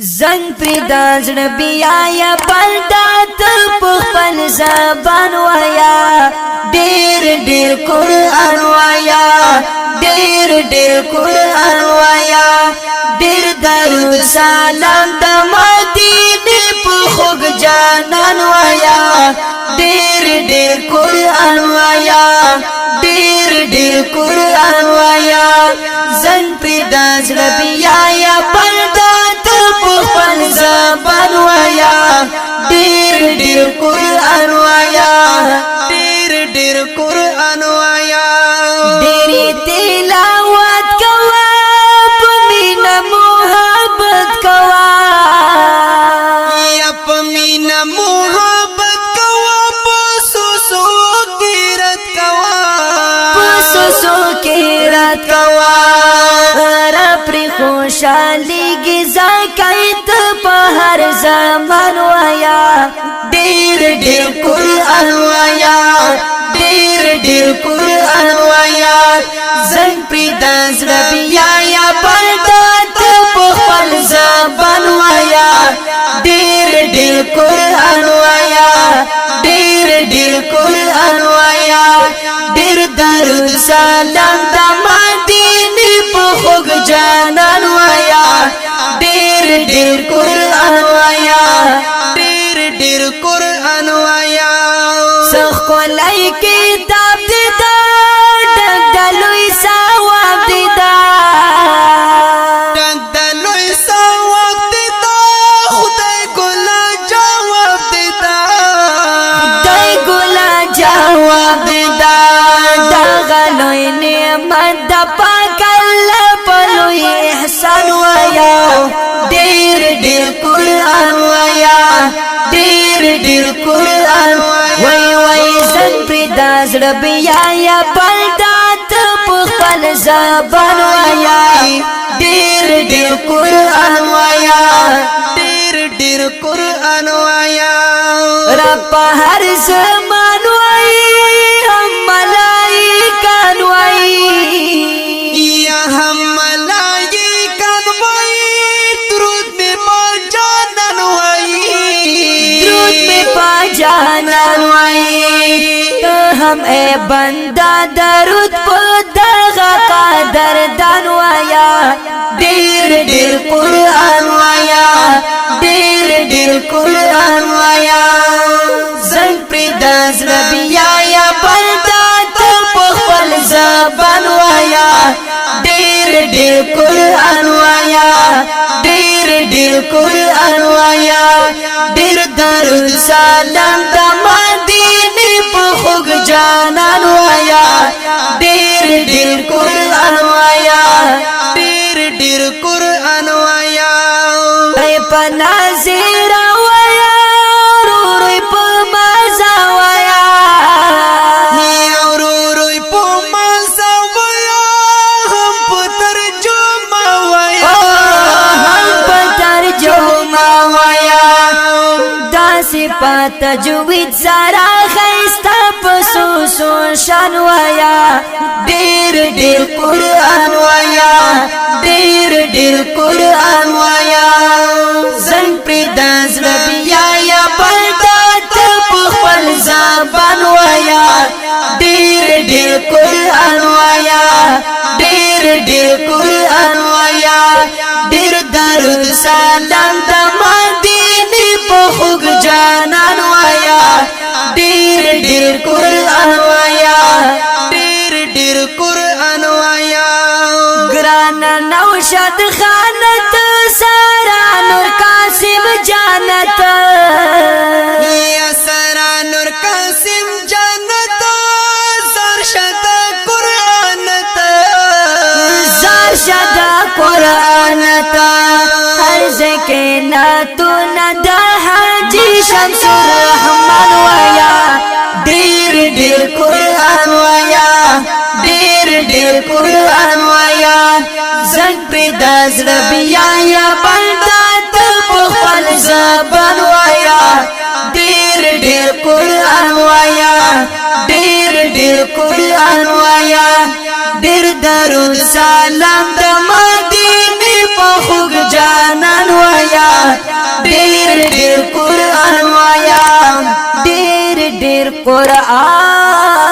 زنگ پیدا زړه بیا یا پلټا ته په خپل زبان وایا ډېر ډېر قرآن وایا ډېر ډېر قرآن وایا ډېر درود سلام د مدینه په خوږ جانان وایا ډېر ډېر قرآن وایا ډېر ډېر قرآن وایا زنگ پیدا زړه بیا یا پلټا خپل زبان وایا ډېر ډېر قرآن وایا ډېر ډېر قرآن وایا ډېر تلاوت کوا په مینا محبت کوا یا په مینا محبت کوا په سوسو کیرت کوا په سوسو کیرت کوا خوشالی گزا کئیت پا ہر زمان وایا دیر دیر قرآن وایا دیر دیر قرآن وایا زنگ پریدا زربیا یا پردات پا خپل زبان وایا دیر دیر قرآن وایا دیر دیر قرآن وایا دیر درود سلام دا مدینه پا خوږ جانان وایا ډېر ډېر قرآن وایا ډېر ډېر قرآن وایا سخ کولای کتاب دې دا ډک د لوی ثواب دې دا ډک د لوی ثواب دې دا خدای ګلا جواب دې دا خدای ګلا جواب دې دا دا غلوی نعمت د پاک الله پلوی احسان وایا ډېر ډېر قرآن وایا ډېر ډېر قرآن وای وای زنگ پریدا زړه بیا یا پلټا ته په خپل زبان وایا ډېر ډېر قرآن وایا ډېر ډېر قرآن وایا رب هر زمان وای هم ملائکه وای یا هم ملائکه وای درود می په جانان وای درود می په جانان وای ته هم اے بندا درود په دغه قدر دان وایا ډېر ډېر قرآن وایا ډېر ډېر قرآن وایا زنگ پریدا زړه بیا یا پلټا ته په خپل زبان وایا ډېر ډېر قرآن وایا ډېر ډېر قرآن وایا ډېر درود سلام د مدینه په خوږ جانان وایا ډېر ډېر قرآن وایا ډېر ډېر قرآن وایا ای په نازر وایا روی په مزه وایا روی په مزه وایا هم په ترجمه وایا هم په ترجمه وایا دا صفات تجوید سره خسته په سوسو شان وایا ډېر ډېر قرآن وایا ډېر ډېر قرآن وایا زنگ پریدا زړه بیا یا پلټا ته په خپل زبان وایا ډېر ډېر قرآن وایا ډېر ډېر قرآن وایا ډېر درود سلام د مدینه په خوږ جانان وایا ډېر ډېر قرآن وایا ډېر ډېر قرآن وایا ګران نوشد خانت سارا نور قاسم جانت یا سارا نور قاسم جانت زرشد قرآن زرشد قرآن هر ذکرناتو ندا حاجی شمس الرحمن وایا ډېر ډېر قرآن وایا ډېر ډېر قرآن وایا زنگ پریدا زړه بیا یا پلټا ته په خپل زبان وایا ډېر ډېر قرآن وایا ډېر ډېر قرآن وایا ډېر درود سلام د مدینه په خوږ جانان وایا ډیر قرآن وایا ډیر قرآن